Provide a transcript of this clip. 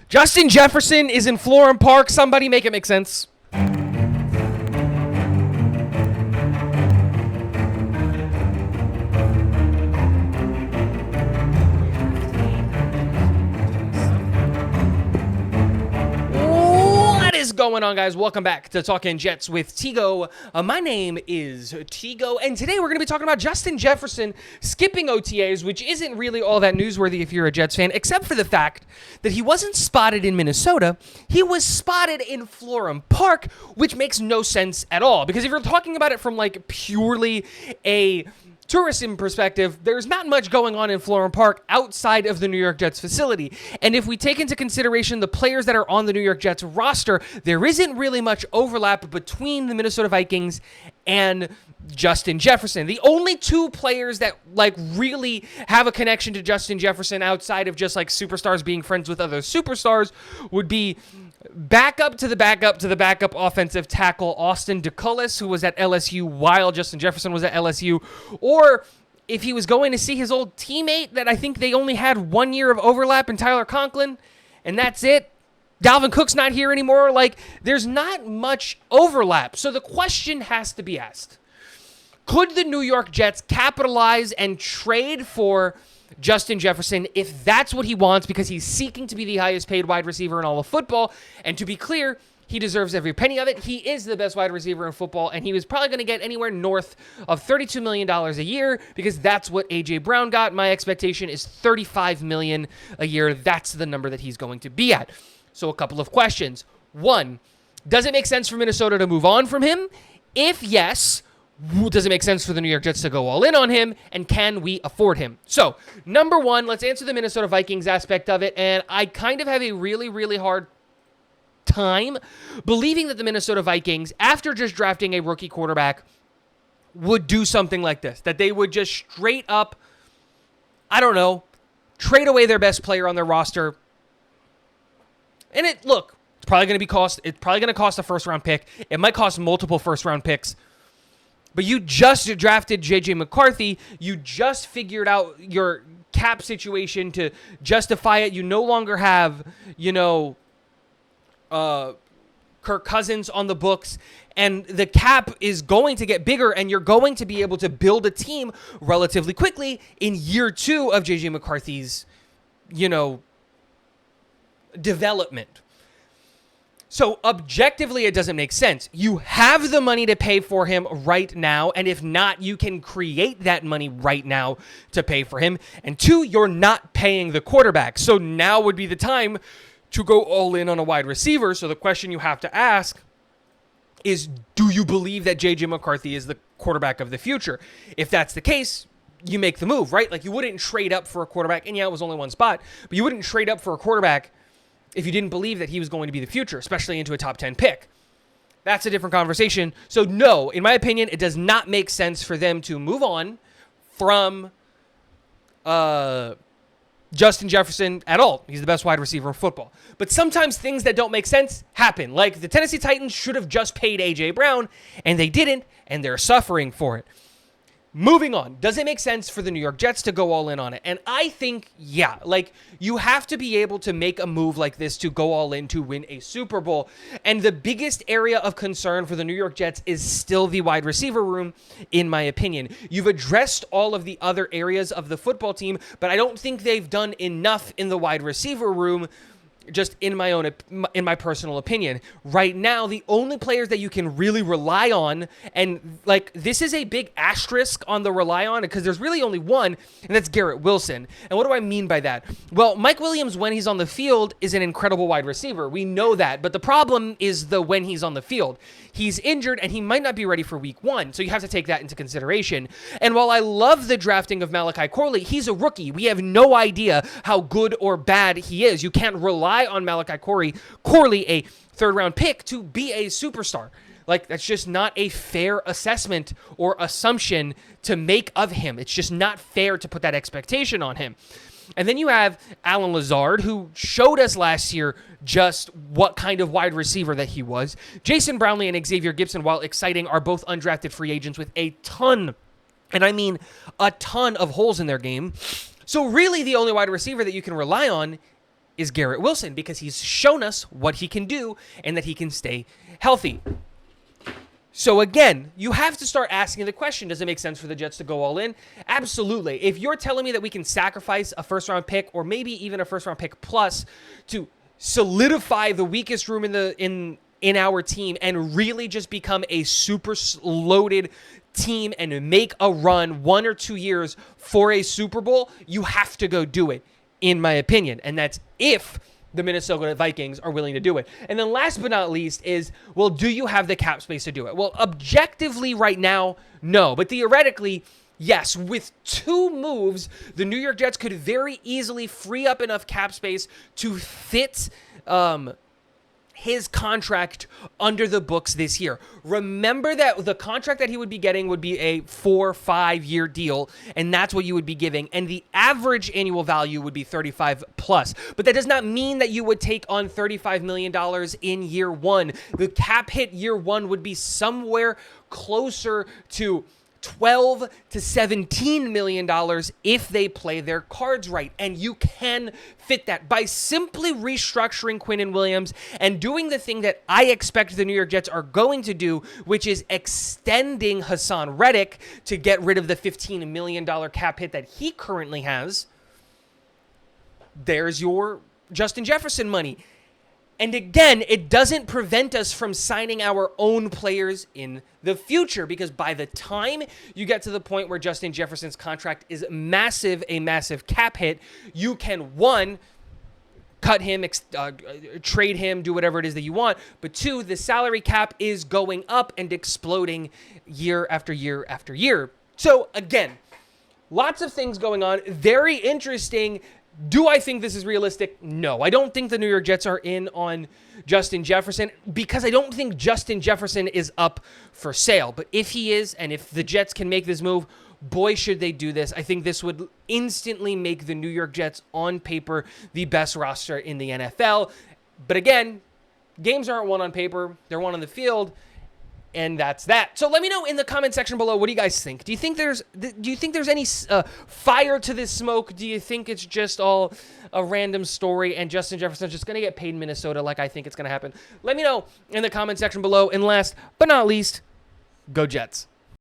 Justin Jefferson is in Florham Park. Somebody make it make sense. What is going on, guys? Welcome back to Talking Jets with Tigo. My name is Tigo, and today we're going to be talking about Justin Jefferson skipping OTAs, which isn't really all that newsworthy if you're a Jets fan, except for the fact that he wasn't spotted in Minnesota. He was spotted in Florham Park, which makes no sense at all, because if you're talking about it from like purely a tourism perspective, there's not much going on in Florham Park outside of the New York Jets facility. And if we take into consideration the players that are on the New York Jets roster, there isn't really much overlap between the Minnesota Vikings and Justin Jefferson. The only two players that like really have a connection to Justin Jefferson outside of just like superstars being friends with other superstars would be backup to the backup offensive tackle Austin DeCullis, who was at LSU while Justin Jefferson was at LSU, or if he was going to see his old teammate that I think they only had 1 year of overlap in Tyler Conklin, and that's it. Dalvin Cook's not here anymore. Like, there's not much overlap. So the question has to be asked. Could the New York Jets capitalize and trade for Justin Jefferson if that's what he wants, because he's seeking to be the highest paid wide receiver in all of football? And to be clear, he deserves every penny of it. He is the best wide receiver in football, and he was probably going to get anywhere north of $32 million a year, because that's what A.J. Brown got. My expectation is $35 million a year. That's the number that he's going to be at. So a couple of questions. One, does it make sense for Minnesota to move on from him? If yes, does it make sense for the New York Jets to go all in on him, and can we afford him? So, number one, let's answer the Minnesota Vikings aspect of it, and I kind of have a really, really hard time believing that the Minnesota Vikings, after just drafting a rookie quarterback, would do something like this, that they would just straight up, I don't know, trade away their best player on their roster. And it's probably going to cost a first-round pick. It might cost multiple first-round picks. But you just drafted J.J. McCarthy. You just figured out your cap situation to justify it. You no longer have, Kirk Cousins on the books. And the cap is going to get bigger, and you're going to be able to build a team relatively quickly in year two of J.J. McCarthy's, development. So objectively, it doesn't make sense. You have the money to pay for him right now, and if not, you can create that money right now to pay for him. And two, you're not paying the quarterback. So now would be the time to go all in on a wide receiver. So the question you have to ask is, do you believe that J.J. McCarthy is the quarterback of the future? If that's the case, you make the move, right? Like, you wouldn't trade up for a quarterback, and yeah, it was only one spot, but you wouldn't trade up for a quarterback if you didn't believe that he was going to be the future, especially into a top 10 pick. That's a different conversation. So no, in my opinion, it does not make sense for them to move on from Justin Jefferson at all. He's the best wide receiver in football. But sometimes things that don't make sense happen. Like the Tennessee Titans should have just paid A.J. Brown, and they didn't, and they're suffering for it. Moving on, does it make sense for the New York Jets to go all in on it? And I think, yeah, like you have to be able to make a move like this to go all in to win a Super Bowl. And the biggest area of concern for the New York Jets is still the wide receiver room, in my opinion. You've addressed all of the other areas of the football team, but I don't think they've done enough in the wide receiver room, just in my personal opinion. Right now, the only players that you can really rely on, and like this is a big asterisk on the rely on, because there's really only one, and that's Garrett Wilson. And what do I mean by that? Well, Mike Williams, when he's on the field, is an incredible wide receiver. We know that, but the problem is when he's on the field. He's injured, and he might not be ready for week one, so you have to take that into consideration. And while I love the drafting of Malachi Corley, he's a rookie. We have no idea how good or bad he is. You can't rely on Malachi Corley, a third-round pick, to be a superstar. Like, that's just not a fair assessment or assumption to make of him. It's just not fair to put that expectation on him. And then you have Alan Lazard, who showed us last year just what kind of wide receiver that he was. Jason Brownlee and Xavier Gibson, while exciting, are both undrafted free agents with a ton, and I mean a ton, of holes in their game. So really the only wide receiver that you can rely on is Garrett Wilson, because he's shown us what he can do and that he can stay healthy. So again, you have to start asking the question, does it make sense for the Jets to go all in? Absolutely. If you're telling me that we can sacrifice a first-round pick or maybe even a first-round pick plus to solidify the weakest room in our team and really just become a super loaded team and make a run 1 or 2 years for a Super Bowl, you have to go do it, in my opinion. And that's if the Minnesota Vikings are willing to do it. And then last but not least is, well, do you have the cap space to do it? Well, objectively right now, no. But theoretically, yes. With 2 moves, the New York Jets could very easily free up enough cap space to fit his contract under the books this year. Remember that the contract that he would be getting would be a 4-5-year deal, and that's what you would be giving, and the average annual value would be 35 plus. But that does not mean that you would take on $35 million in year 1. The cap hit year 1 would be somewhere closer to $12 to $17 million if they play their cards right. And you can fit that by simply restructuring Quinnen Williams and doing the thing that I expect the New York Jets are going to do, which is extending Hassan Reddick to get rid of the $15 million cap hit that he currently has. There's your Justin Jefferson money. And again, it doesn't prevent us from signing our own players in the future, because by the time you get to the point where Justin Jefferson's contract is a massive cap hit, you can, 1, cut him, trade him, do whatever it is that you want. But 2, the salary cap is going up and exploding year after year after year. So again, lots of things going on. Very interesting. Do I think this is realistic? No. I don't think the New York Jets are in on Justin Jefferson, because I don't think Justin Jefferson is up for sale. But if he is, and if the Jets can make this move, boy, should they do this. I think this would instantly make the New York Jets, on paper, the best roster in the NFL. But again, games aren't won on paper. They're won on the field. And that's that. So let me know in the comment section below, what do you guys think? Do you think there's any fire to this smoke? Do you think it's just all a random story and Justin Jefferson's just going to get paid in Minnesota like I think it's going to happen? Let me know in the comment section below. And last but not least, go Jets.